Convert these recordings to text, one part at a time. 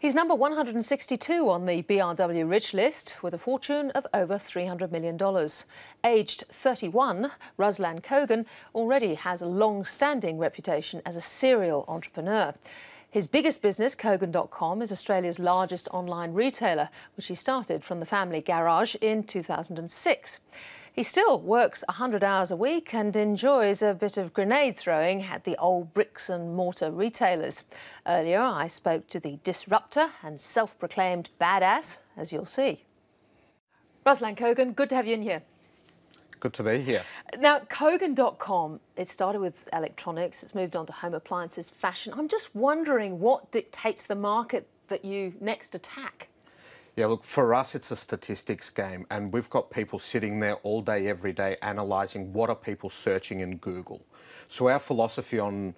He's number 162 on the BRW Rich list with a fortune of over $300 million. Aged 31, Ruslan Kogan already has a long-standing reputation as a serial entrepreneur. His biggest business, Kogan.com, is Australia's largest online retailer, which he started from the family garage in 2006. He still works 100 hours a week and enjoys a bit of grenade throwing at the old bricks and mortar retailers. Earlier, I spoke to the disruptor and self-proclaimed badass, as you'll see. Ruslan Kogan, good to have you in here. Good to be here. Now, Kogan.com, it started with electronics, it's moved on to home appliances, fashion. I'm just wondering what dictates the market that you next attack? Yeah, look, for us, it's a statistics game, and we've got people sitting there all day, every day, analysing what are people searching in Google. So our philosophy on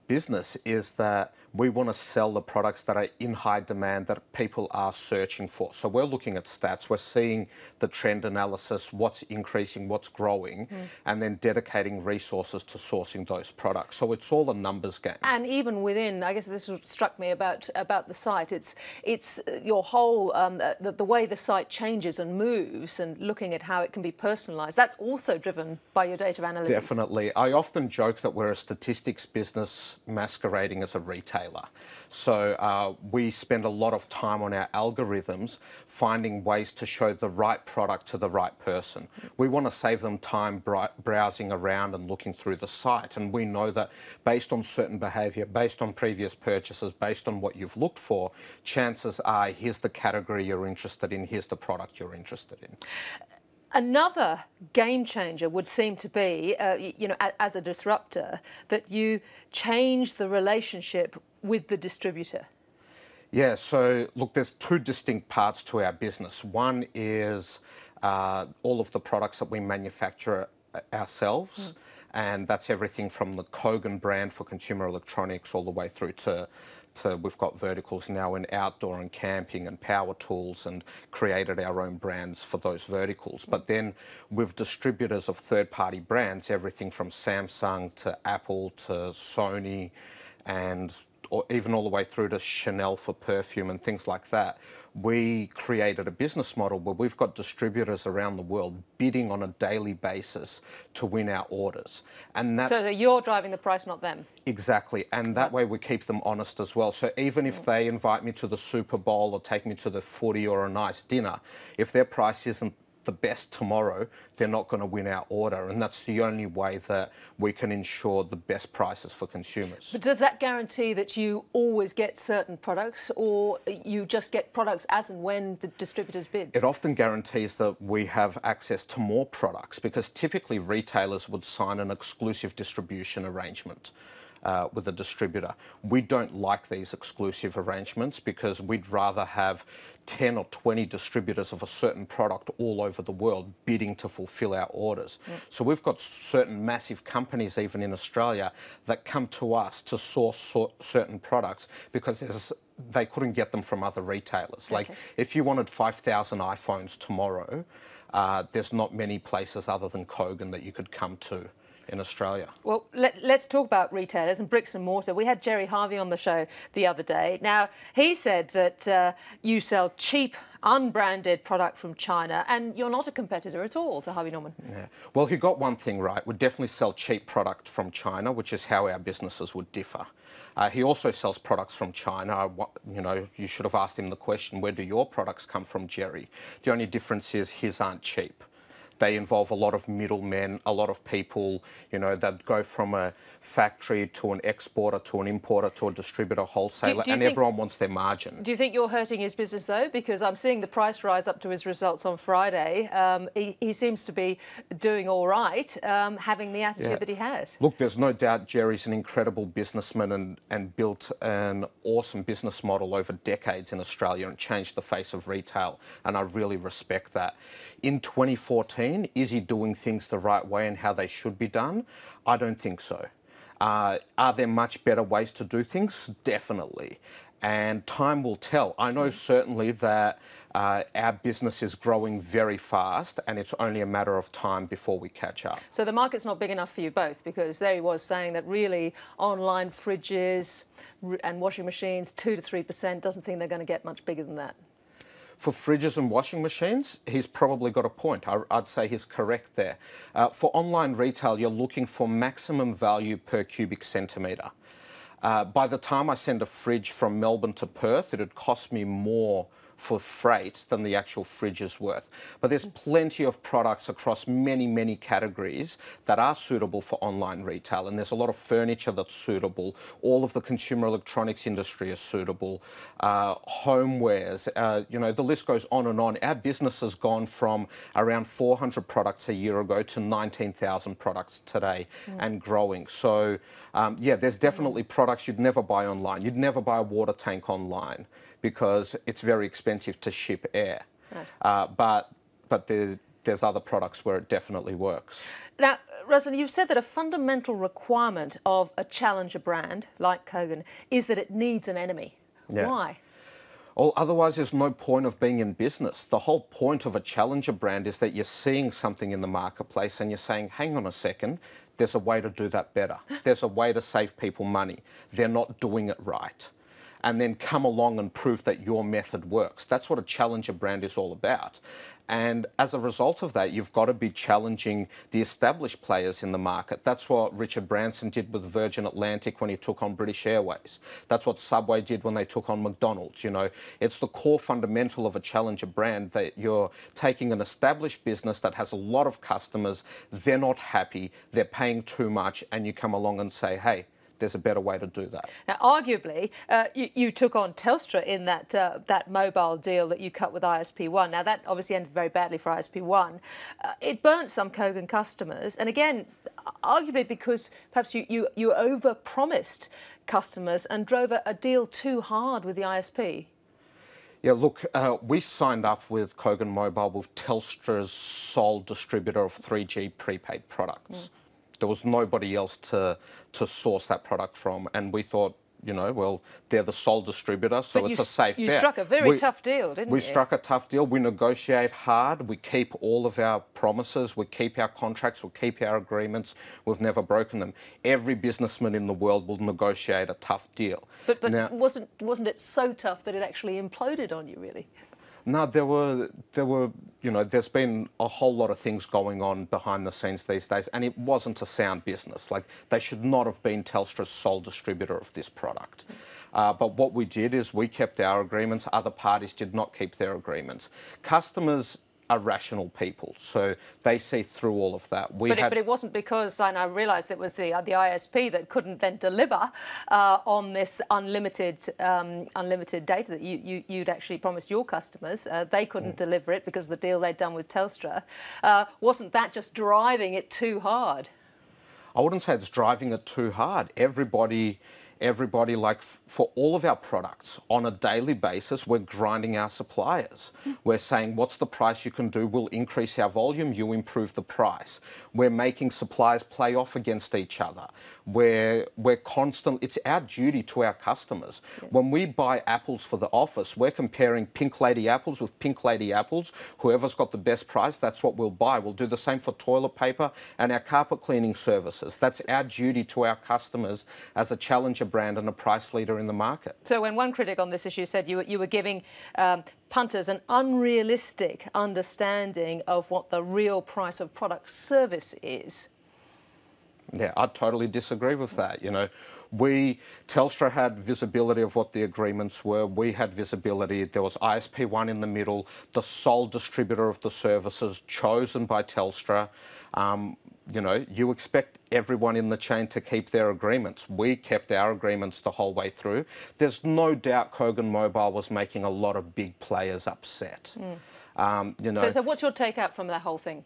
business is that we want to sell the products that are in high demand that people are searching for. So we're looking at stats, we're seeing the trend analysis, what's increasing, what's growing, and then dedicating resources to sourcing those products. So it's all a numbers game. And even within, I guess this struck me about the site, it's your whole, the way the site changes and moves and looking at how it can be personalised, that's also driven by your data analytics. Definitely. I often joke that we're a statistics business masquerading as a retailer. So we spend a lot of time on our algorithms finding ways to show the right product to the right person. We want to save them time browsing around and looking through the site, and we know that based on certain behaviour, based on previous purchases, based on what you've looked for, chances are here's the category you're interested in, here's the product you're interested in. Another game changer would seem to be, as a disruptor, that you change the relationship with the distributor. Yeah, so look, there's two distinct parts to our business. One is all of the products that we manufacture ourselves, and that's everything from the Kogan brand for consumer electronics all the way through to we've got verticals now in outdoor and camping and power tools, and created our own brands for those verticals. But then with distributors of third-party brands, everything from Samsung to Apple to Sony, and even all the way through to Chanel for perfume and things like that, we created a business model where we've got distributors around the world bidding on a daily basis to win our orders. And that's so you're driving the price, not them? Exactly, and that way we keep them honest as well. So even if they invite me to the Super Bowl or take me to the footy or a nice dinner, if their price isn't the best tomorrow, they're not going to win our order, and that's the only way that we can ensure the best prices for consumers. But does that guarantee that you always get certain products, or you just get products as and when the distributors bid? It often guarantees that we have access to more products, because typically retailers would sign an exclusive distribution arrangement with a distributor. We don't like these exclusive arrangements because we'd rather have 10 or 20 distributors of a certain product all over the world bidding to fulfill our orders. So we've got certain massive companies even in Australia that come to us to source certain products because they couldn't get them from other retailers. Like if you wanted 5,000 iPhones tomorrow, there's not many places other than Kogan that you could come to in Australia. Well, let's talk about retailers and bricks and mortar. We had Jerry Harvey on the show the other day. Now, he said that you sell cheap, unbranded product from China, and you're not a competitor at all to Harvey Norman. Yeah. Well, he got one thing right. We definitely sell cheap product from China, which is how our businesses would differ. He also sells products from China. You should have asked him the question, where do your products come from, Jerry? The only difference is his aren't cheap. They involve a lot of middlemen, a lot of people, that go from a factory to an exporter to an importer to a distributor, wholesaler, and everyone wants their margin. Do you think you're hurting his business, though? Because I'm seeing the price rise up to his results on Friday. He seems to be doing all right, having the attitude that he has. Look, there's no doubt Jerry's an incredible businessman and built an awesome business model over decades in Australia and changed the face of retail, and I really respect that. In 2014, is he doing things the right way and how they should be done? I don't think so. Are there much better ways to do things? Definitely. and time will tell. I know certainly that our business is growing very fast, and it's only a matter of time before we catch up. So the market's not big enough for you both, because there he was saying that really online fridges and washing machines, 2 to 3%, doesn't think they're going to get much bigger than that. For fridges and washing machines, he's probably got a point. I'd say he's correct there. For online retail, you're looking for maximum value per cubic centimetre. By the time I send a fridge from Melbourne to Perth, it would cost me more for freight than the actual fridge is worth. But there's plenty of products across many, many categories that are suitable for online retail. And there's a lot of furniture that's suitable. All of the consumer electronics industry is suitable. Homewares, the list goes on and on. Our business has gone from around 400 products a year ago to 19,000 products today and growing. So, there's definitely products you'd never buy online. You'd never buy a water tank online, because it's very expensive to ship air. Right. But there's other products where it definitely works. Now, Ruslan, you've said that a fundamental requirement of a challenger brand like Kogan is that it needs an enemy. Yeah. Why? Well, otherwise there's no point of being in business. The whole point of a challenger brand is that you're seeing something in the marketplace and you're saying, hang on a second, there's a way to do that better. There's a way to save people money. They're not doing it right. And then come along and prove that your method works. That's what a challenger brand is all about. And as a result of that, you've got to be challenging the established players in the market. That's what Richard Branson did with Virgin Atlantic when he took on British Airways. That's what Subway did when they took on McDonald's. It's the core fundamental of a challenger brand that you're taking an established business that has a lot of customers, they're not happy, they're paying too much, and you come along and say, hey, there's a better way to do that. Now, arguably, you took on Telstra in that mobile deal that you cut with ISP1. Now, that obviously ended very badly for ISP1. It burnt some Kogan customers, and again, arguably because perhaps you over-promised customers and drove a deal too hard with the ISP. Yeah, look, we signed up with Kogan Mobile with Telstra's sole distributor of 3G prepaid products. There was nobody else to source that product from, and we thought, well, they're the sole distributor, so it's a safe bet. You struck a very tough deal, didn't you? We struck a tough deal. We negotiate hard. We keep all of our promises. We keep our contracts. We keep our agreements. We've never broken them. Every businessman in the world will negotiate a tough deal. But now, wasn't it so tough that it actually imploded on you, really? No, there were, there's been a whole lot of things going on behind the scenes these days, and it wasn't a sound business. Like, they should not have been Telstra's sole distributor of this product. But what we did is we kept our agreements. Other parties did not keep their agreements. Customers are rational people, so they see through all of that. But it wasn't because, and I realised it was the ISP that couldn't then deliver on this unlimited data that you'd actually promised your customers. They couldn't deliver it because of the deal they'd done with Telstra. Wasn't that just driving it too hard? I wouldn't say it's driving it too hard. Everybody, like, for all of our products, on a daily basis, we're grinding our suppliers. We're saying, what's the price you can do? We'll increase our volume, you improve the price. We're making suppliers play off against each other. We're constant. It's our duty to our customers. When we buy apples for the office, we're comparing Pink Lady apples with Pink Lady apples. Whoever's got the best price, that's what we'll buy. We'll do the same for toilet paper and our carpet cleaning services. That's our duty to our customers as a challenger brand and a price leader in the market. So when one critic on this issue said you were giving punters an unrealistic understanding of what the real price of product service is. Yeah, I totally disagree with that. Telstra had visibility of what the agreements were. We had visibility. There was ISP1 in the middle, the sole distributor of the services chosen by Telstra. You expect everyone in the chain to keep their agreements. We kept our agreements the whole way through. There's no doubt Kogan Mobile was making a lot of big players upset. So what's your take out from that whole thing?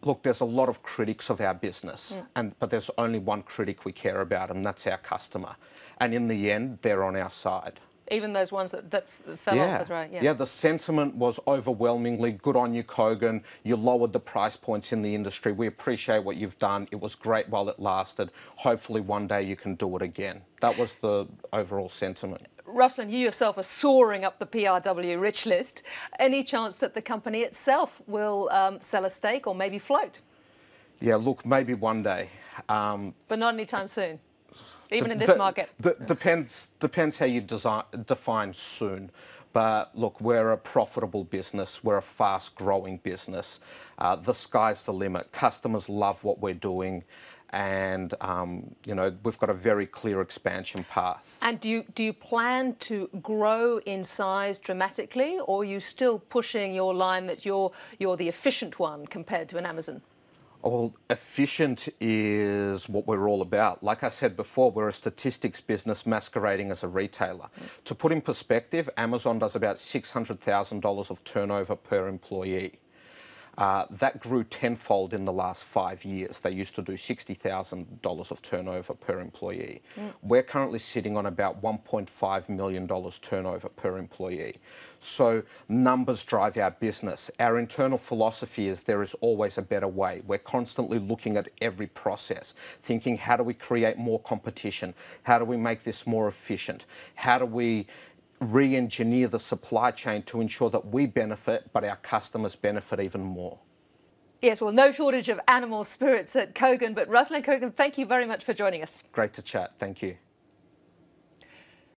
Look, there's a lot of critics of our business, but there's only one critic we care about, and that's our customer. And in the end, they're on our side. Even those ones that fell off, that's right. Yeah, the sentiment was overwhelmingly good on you, Kogan. You lowered the price points in the industry. We appreciate what you've done. It was great while it lasted. Hopefully one day you can do it again. That was the overall sentiment. Ruslan, you yourself are soaring up the PRW rich list. Any chance that the company itself will sell a stake or maybe float? Yeah, look, maybe one day. But not anytime soon, even in this market. Depends how you define soon. But look, we're a profitable business. We're a fast-growing business. The sky's the limit. Customers love what we're doing. And, you know, we've got a very clear expansion path. And do you plan to grow in size dramatically, or are you still pushing your line that you're the efficient one compared to an Amazon? Well, efficient is what we're all about. Like I said before, we're a statistics business masquerading as a retailer. To put in perspective, Amazon does about $600,000 of turnover per employee. That grew tenfold in the last 5 years. They used to do $60,000 of turnover per employee. We're currently sitting on about $1.5 million turnover per employee. So numbers drive our business. Our internal philosophy is there is always a better way. We're constantly looking at every process, thinking how do we create more competition? How do we make this more efficient? How do we re-engineer the supply chain to ensure that we benefit, but our customers benefit even more? Yes, well, no shortage of animal spirits at Kogan, but Ruslan Kogan, thank you very much for joining us. Great to chat. Thank you.